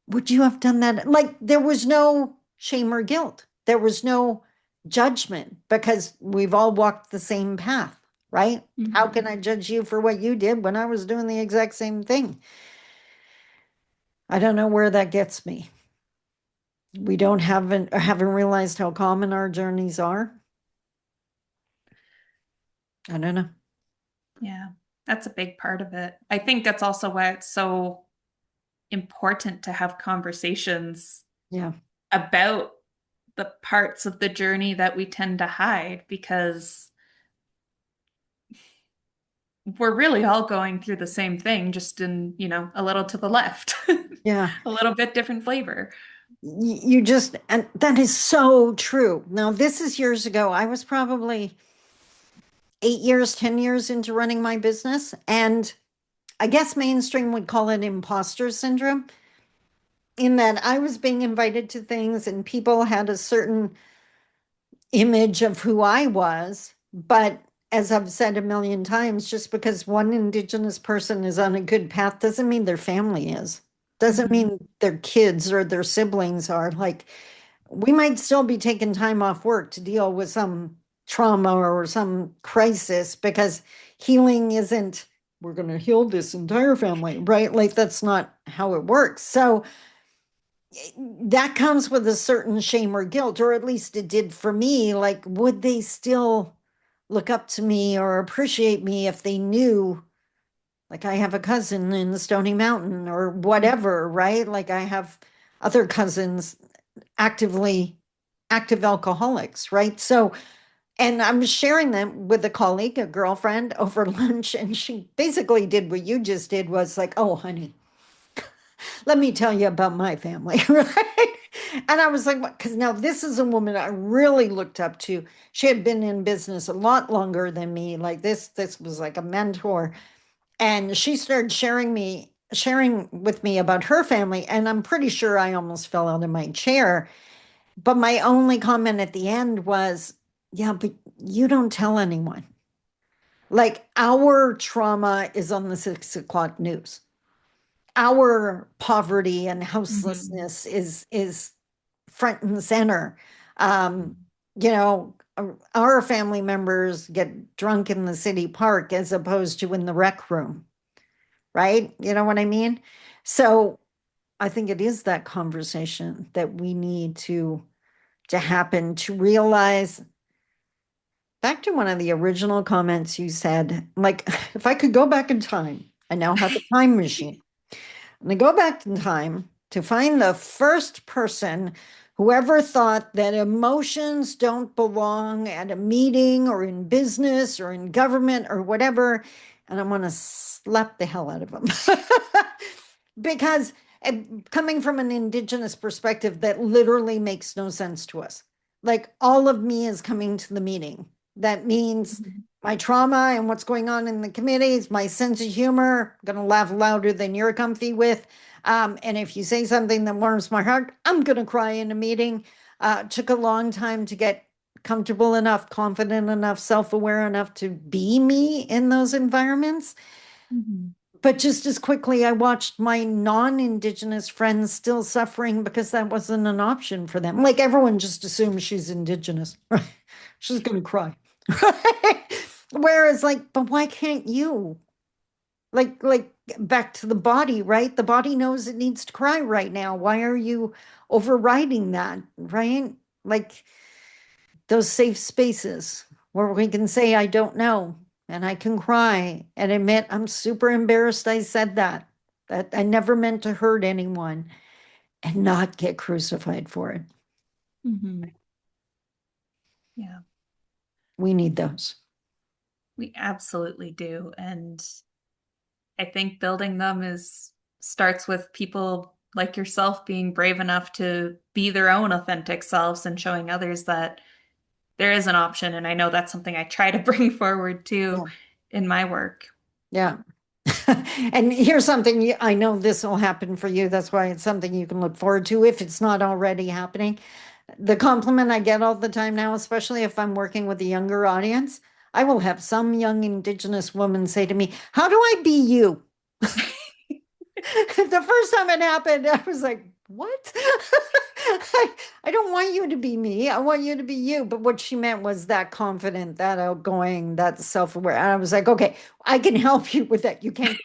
would you have done that? Like, there was no shame or guilt, there was no judgment because we've all walked the same path, right? How can Hmm. I judge you for what you did when I was doing the exact same thing? I don't know where that gets me. We don't haven't realized how common our journeys are. I don't know. Yeah, that's a big part of it. I think that's also why it's so important to have conversations Yeah. about the parts of the journey that we tend to hide because we're really all going through the same thing, just in, a little to the left, Yeah. a little bit different flavor. You just, and that is so true. Now, this is years ago. I was probably 8 years, 10 years into running my business. And I guess mainstream would call it imposter syndrome, in that I was being invited to things and people had a certain image of who I was. But as I've said a million times, just because one Indigenous person is on a good path doesn't mean their family is. Doesn't Mhm. mean their kids or their siblings are. Like, we might still be taking time off work to deal with some trauma or some crisis because healing isn't, we're going to heal this entire family, right? Like, that's not how it works. So that comes with a certain shame or guilt, or at least it did for me. Like, would they still look up to me or appreciate me if they knew, like, I have a cousin in the Stony Mountain or whatever, right? Like, I have other cousins actively active alcoholics, right? So, and I was sharing them with a colleague, a girlfriend over lunch, and she basically did what you just did, was like, oh, honey, let me tell you about my family, right? And I was like, what? Because now this is a woman I really looked up to. She had been in business a lot longer than me. Like this was like a mentor. And she started sharing with me about her family. And I'm pretty sure I almost fell out of my chair. But my only comment at the end was, yeah, but you don't tell anyone. Like, our trauma is on the 6 o'clock news. Our poverty and Mhm. houselessness is front and center. Um, you know, our family members get drunk in the city park as opposed to in the rec room, right? You know what I mean? So I think it is that conversation that we need to happen, to realize, back to one of the original comments you said, like, if I could go back in time, I now have a time machine. And I go back in time to find the first person who ever thought that emotions don't belong at a meeting or in business or in government or whatever. And I'm going to slap the hell out of them. Because coming from an Indigenous perspective, that literally makes no sense to us. Like, all of me is coming to the meeting. That means Mhm. my trauma and what's going on in the committees, my sense of humor, I'm going to laugh louder than you're comfy with. And if you say something that warms my heart, I'm going to cry in a meeting. Took a long time to get comfortable enough, confident enough, self aware enough to be me in those environments. Mhm. But just as quickly, I watched my non Indigenous friends still suffering because that wasn't an option for them. Like, everyone just assumes she's Indigenous, right? She's going to cry. Right? Whereas, like, but why can't you? Like back to the body, right? The body knows it needs to cry right now. Why are you overriding that, right? Like, those safe spaces where we can say, I don't know, and I can cry and admit I'm super embarrassed I said that, that I never meant to hurt anyone and not get crucified for it. Hmm. Yeah, We need those. we absolutely do. And I think building them is starts with people like yourself being brave enough to be their own authentic selves and showing others that there is an option. And I know that's something I try to bring forward too Yeah. in my work. Yeah. And here's something I know this will happen for you. That's why it's something you can look forward to if it's not already happening. The compliment I get all the time now, especially if I'm working with a younger audience, I will have some young Indigenous woman say to me, how do I be you? The first time it happened, I was like, what? I don't want you to be me. I want you to be you. But what she meant was that confident, that outgoing, that self aware. And I was like, okay, I can help you with that. You can't.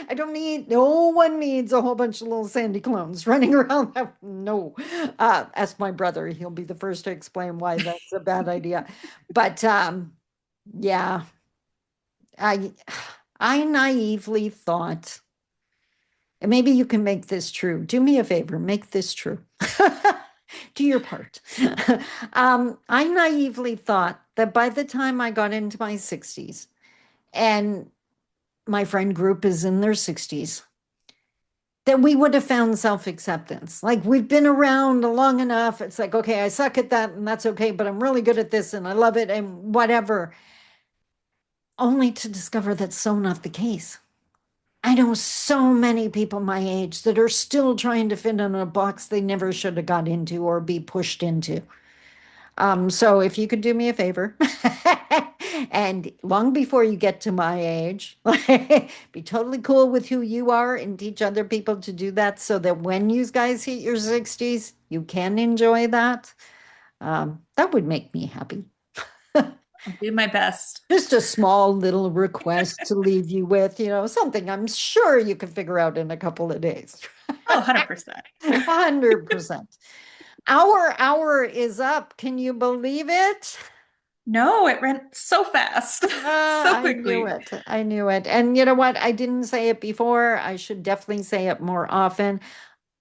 I don't need, no one needs a whole bunch of little Sandy clones running around. No. Ask my brother. He'll be the first to explain why that's a bad idea. But yeah, I, I naively thought, and maybe you can make this true. Do me a favor, make this true. Do your part. I naively thought that by the time I got into my 60s and my friend group is in their 60s, that we would have found self acceptance. Like we've been around long enough. It's like, okay, I suck at that and that's okay, but I'm really good at this and I love it and whatever. Only to discover that's so not the case. I know so many people my age that are still trying to fit in a box they never should have got into or be pushed into. So if you could do me a favor, and long before you get to my age, be totally cool with who you are and teach other people to do that so that when you guys hit your 60s, you can enjoy that. That would make me happy. I'll do my best. Just a small little request to leave you with, something I'm sure you can figure out in a couple of days. Oh, 100%. 100%. Our hour is up. Can you believe it? No, it ran so fast, so I knew quickly. it. I knew it. And you know what? I didn't say it before. I should definitely say it more often.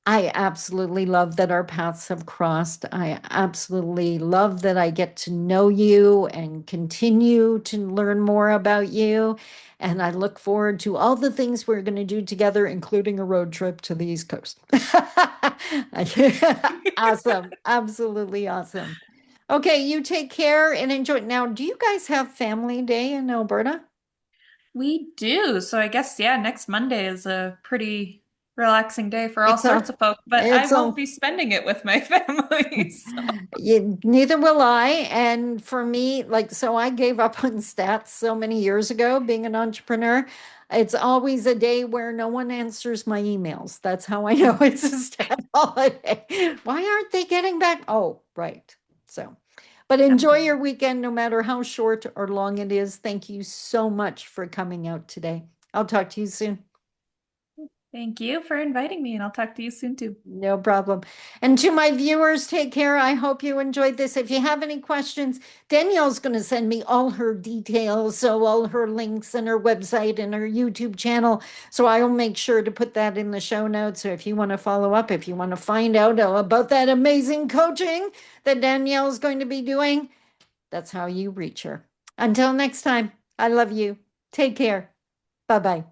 I absolutely love that our paths have crossed. I absolutely love that I get to know you and continue to learn more about you. And I look forward to all the things we're going to do together, including a road trip to the East Coast. Awesome. Absolutely awesome. Okay, you take care and enjoy. Now, do you guys have Family Day in Alberta? We do. So I guess, yeah, next Monday is a pretty relaxing day for all It's sorts a, of folk, but I it's won't a, be spending it with my family. So. neither will I. And for me, like, so I gave up on stats so many years ago, being an entrepreneur. It's always a day where no one answers my emails. That's how I know it's a stat holiday. Why aren't they getting back? Oh, right. So, but enjoy your Definitely. weekend, no matter how short or long it is. Thank you so much for coming out today. I'll talk to you soon. Thank you for inviting me, and I'll talk to you soon too. No problem. And to my viewers, take care. I hope you enjoyed this. If you have any questions, Danielle's going to send me all her details, so all her links and her website and her YouTube channel. So I will make sure to put that in the show notes. So if you want to follow up, if you want to find out about that amazing coaching that Danielle's going to be doing, that's how you reach her. Until next time, I love you. Take care. Bye bye.